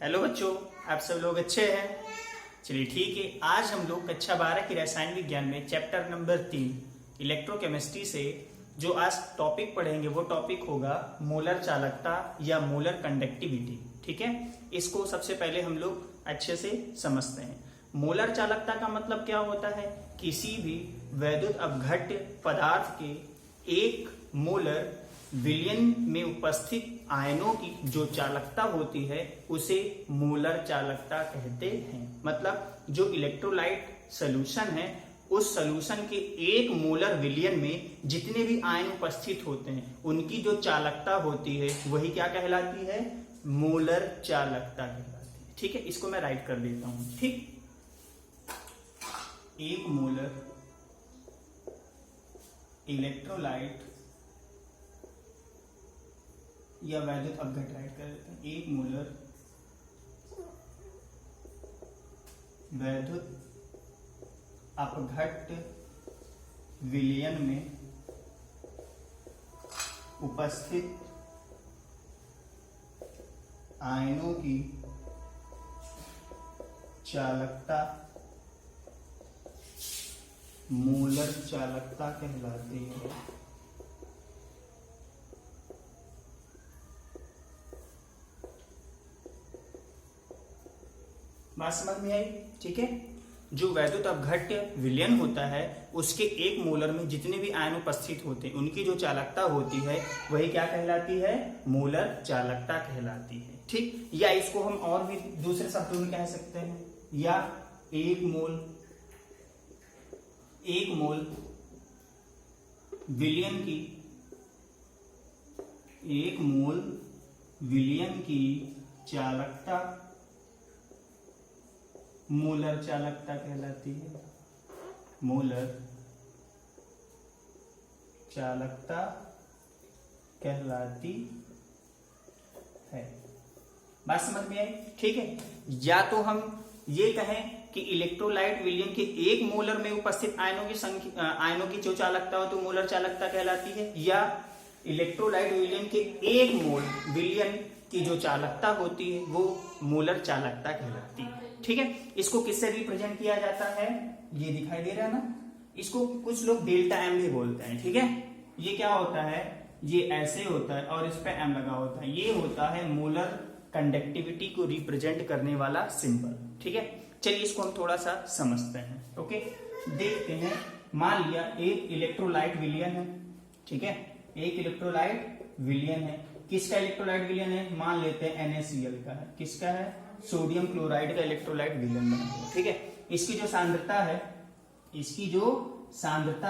Hello बच्चों, आप सब लोग अच्छे हैं। चलिए ठीक है, आज हम लोग कक्षा 12 की रसायन विज्ञान में चैप्टर नंबर 3 इलेक्ट्रोकेमिस्ट्री से जो आज टॉपिक पढ़ेंगे वो टॉपिक होगा मोलर चालकता या मोलर कंडक्टिविटी। ठीक है, इसको सबसे पहले हम लोग अच्छे से समझते हैं। मोलर चालकता का मतलब क्या होता है? किसी भी वैद्युत अपघट्य पदार्थ के एक मोलर विलयन में उपस्थित आयनों की जो चालकता होती है उसे मोलर चालकता कहते हैं। मतलब जो इलेक्ट्रोलाइट सॉल्यूशन है उस सॉल्यूशन के एक मोलर विलयन में जितने भी आयन उपस्थित होते हैं उनकी जो चालकता होती है वही क्या कहलाती है? मोलर चालकता कहलाती है। ठीक है, इसको मैं राइट कर देता हूं। ठीक, एक मोलर इलेक्ट्रोलाइट या वैद्युत अपघट्य राइट कर देते हैं। एक मोलर वैद्युत अपघट्य विलयन में उपस्थित आयनों की चालकता मोलर चालकता कहलाती है। बात समझ में आई? ठीक है, जो वैद्युत अपघट्य विलयन होता है उसके एक मोलर में जितने भी आयन उपस्थित होते हैं उनकी जो चालकता होती है वही क्या कहलाती है? मोलर चालकता कहलाती है। ठीक, या इसको हम और भी दूसरे शब्दों में कह सकते हैं, या एक मोल विलयन की चालकता मोलर चालकता कहलाती है। मोलर चालकता कहलाती है। बात समझ में आई? ठीक है, या तो हम ये कहें कि इलेक्ट्रोलाइट विलयन के एक मोलर में उपस्थित आयनों की जो चालकता हो तो मोलर चालकता कहलाती है, या इलेक्ट्रोलाइट विलयन के एक मोल विलयन की जो चालकता होती है वो मोलर चालकता कहलाती है। ठीक है, इसको किससे रिप्रेजेंट किया जाता है? ये दिखाई दे रहा है ना, इसको कुछ लोग डेल्टा एम भी बोलते हैं। ठीक है, ये क्या होता है? ये ऐसे होता है और इस पे एम लगा होता है। ये होता है मोलर कंडक्टिविटी को रिप्रेजेंट करने वाला सिंबल। ठीक है, चलिए इसको हम थोड़ा सा समझते हैं। ओके, देखते हैं। मान लिया एक इलेक्ट्रोलाइट विलयन है। ठीक है, एक इलेक्ट्रोलाइट विलयन है। किसका इलेक्ट्रोलाइट विलयन है? मान लेते हैं NaCl का है। किसका है? सोडियम क्लोराइड का इलेक्ट्रोलाइट विलयन बना है। ठीक है, इसकी जो सांद्रता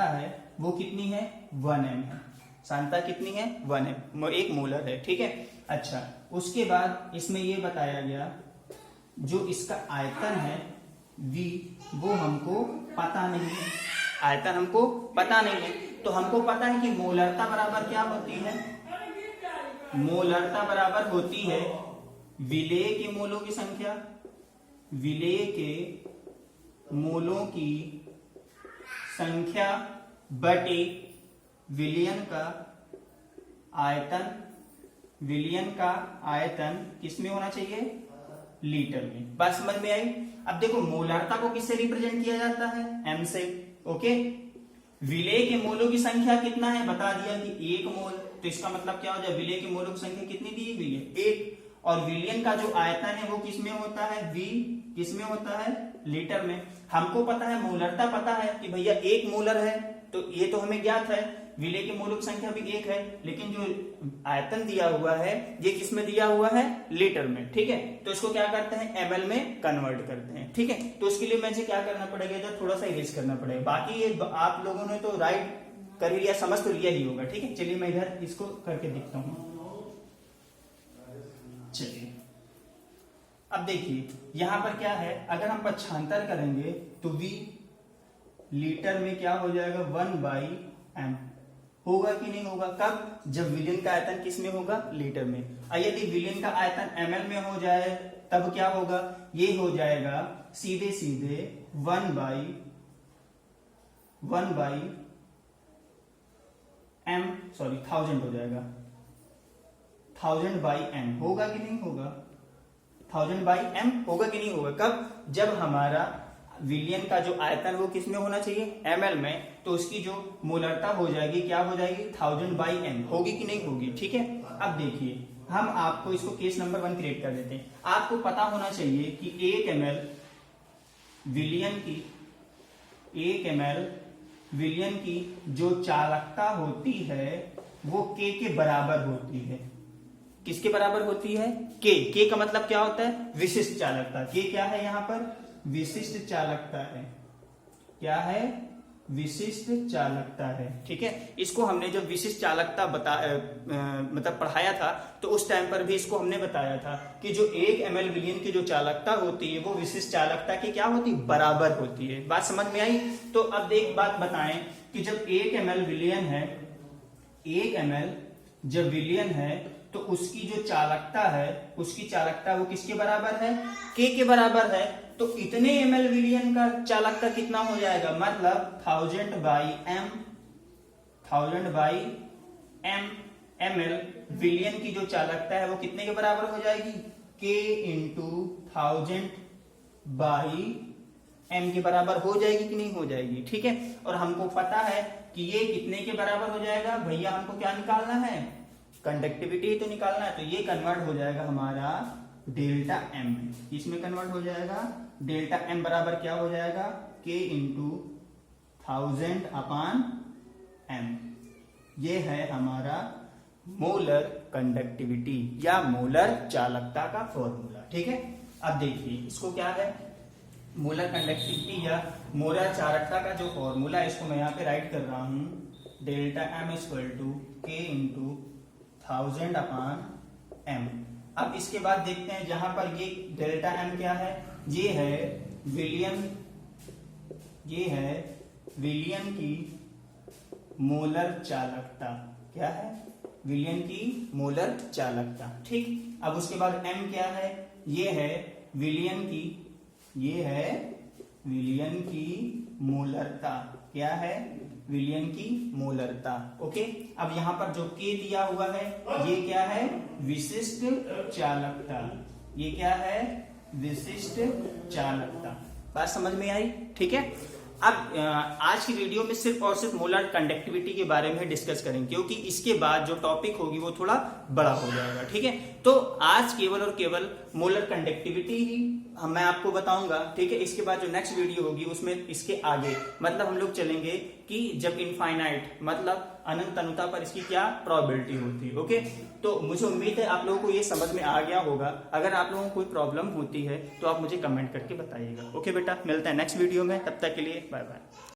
है वो कितनी है? 1m है। सांद्रता कितनी है? 1m, एक मोलर है। ठीक है, अच्छा, उसके बाद इसमें ये बताया गया जो इसका आयतन है V वो हमको पता नहीं है। आयतन हमको पता नहीं है, तो हमको पता है कि मोलरता बराबर क्या होती है? मोलरता बराबर होती है विलेय के मोलों की संख्या, विलेय के मोलों की संख्या बटे विलयन का आयतन। विलयन का आयतन किसमें होना चाहिए? लीटर में। बात समझ में आई? अब देखो, मोलरता को किससे रिप्रेजेंट किया जाता है? m से। ओके, विलेय के मोलों की संख्या कितना है? बता दिया कि 1 मोल। तो इसका मतलब क्या हो जाए? विलेय के मोलों की संख्या कितनी दी गई है? 1। और विलयन का जो आयतन है वो किसमें होता है? V किसमें होता है? लीटर में। हमको पता है, मोलरता पता है कि भैया 1 मोलर है, तो ये तो हमें ज्ञात है। विलेय के मोलों की संख्या भी 1 है, लेकिन जो आयतन दिया हुआ है ये किसमें दिया हुआ है? लीटर में। ठीक है, तो इसको क्या करते हैं? ml में कन्वर्ट करते हैं। ठीक है, तो उसके लिए मुझे क्या करना पड़ेगा? इधर थोड़ा सा इरेज करना पड़ेगा। बाकी ये आप लोगों ने तो राइट कर लिया, समझ तो लिया ही होगा। ठीक है, चलिए मैं इधर इसको करके दिखता हूँ। चलिए, अब देखिए यहां पर क्या है, अगर हम पक्षांतर करेंगे तो V लीटर में क्या हो जाएगा? 1/m होगा कि नहीं होगा? कब? जब विलयन का आयतन किस में होगा? लीटर में। यदि विलयन का आयतन ml में हो जाए तब क्या होगा? ये हो जाएगा सीधे सीधे 1000/m हो जाएगा। 1000/m होगा कि नहीं होगा? 1000/m होगा कि नहीं होगा? कब? जब हमारा विलयन का जो आयतन वो किस में होना चाहिए? ml में, तो उसकी जो मोलरता हो जाएगी क्या हो जाएगी? 1000/m होगी कि नहीं होगी? ठीक है। अब देखिए हम आपको इसको केस नंबर 1 क्रिएट कर देते हैं। आपको पता होना चाहिए कि 1 ml विलयन की जो चालकता होती है वो K के बराबर होती है। किसके बराबर होती है? K का मतलब क्या होता है? विशिष्ट चालकता। K क्या है यहाँ पर? विशिष्ट चालकता है। क्या है? विशिष्ट चालकता है। ठीक है। इसको हमने जब विशिष्ट चालकता मतलब पढ़ाया था तो उस टाइम पर भी इसको हमने बताया था कि जो 1 ml विलयन की जो चालकता होती है वो विशिष्ट चालकता की क्या होती? बराबर होती है। बात समझ में आई? तो अब एक बात बताएं कि जब 1 ml विलयन है, 1 ml जब विलयन है तो उसकी जो चालकता है, उसकी चालकता वो किसके बराबर है? K के बराबर है। तो इतने ml विलयन का चालकता कितना हो जाएगा? मतलब 1000/m ml विलयन की जो चालकता है वो कितने के बराबर हो जाएगी? K × 1000/m के बराबर हो जाएगी कि नहीं हो जाएगी? ठीक है। और हमको पता है कि ये कितने के बराबर हो जाएगा? भैया हमको क्या निकालना है? कंडक्टिविटी तो निकालना है। तो ये कन्वर्ट हो जाएगा हमारा डेल्टा m। इसमें कन्वर्ट हो जाएगा डेल्टा m बराबर क्या हो जाएगा? K × 1000/m। ये है हमारा मोलर कंडक्टिविटी या मोलर चालकता का फॉर्मूला। ठीक है। अब देखिए इसको क्या है? मोलर कंडक्टिविटी या मोलर चालकता का जो फॉर्मूला है इसको मैं यहाँ पे राइट कर रहा हूं। Delta m = K × 1000/m। अब इसके बाद देखते हैं जहां पर ये डेल्टा m क्या है? ये है विलयन की मोलर चालकता। क्या है? विलयन की मोलर चालकता। ठीक। अब उसके बाद m क्या है? ये है विलयन की मोलरता। क्या है? विलयन की मोलरता। ओके। अब यहां पर जो K दिया हुआ है ये क्या है? विशिष्ट चालकता। ये क्या है? विशिष्ट चालकता। बात समझ में आई? ठीक है। अब आज की वीडियो में सिर्फ और सिर्फ मोलर कंडक्टिविटी के बारे में डिस्कस करेंगे क्योंकि इसके बाद जो टॉपिक होगी वो थोड़ा बड़ा हो जाएगा। ठीक है। तो आज केवल और केवल मोलर कंडक्टिविटी ही मैं आपको बताऊंगा। ठीक है। इसके बाद जो नेक्स्ट वीडियो होगी उसमें इसके आगे मतलब हम लोग चलेंगे कि जब इनफाइनाइट मतलब अनंत अनुता पर इसकी क्या प्रोबेबिलिटी होती है। ओके। तो मुझे उम्मीद है आप लोगों को ये समझ में आ गया होगा। अगर आप लोगों को कोई प्रॉब्लम होती है तो आप मुझे कमेंट करके बताइएगा। ओके बेटा, मिलते हैं नेक्स्ट वीडियो में। तब तक के लिए बाय बाय।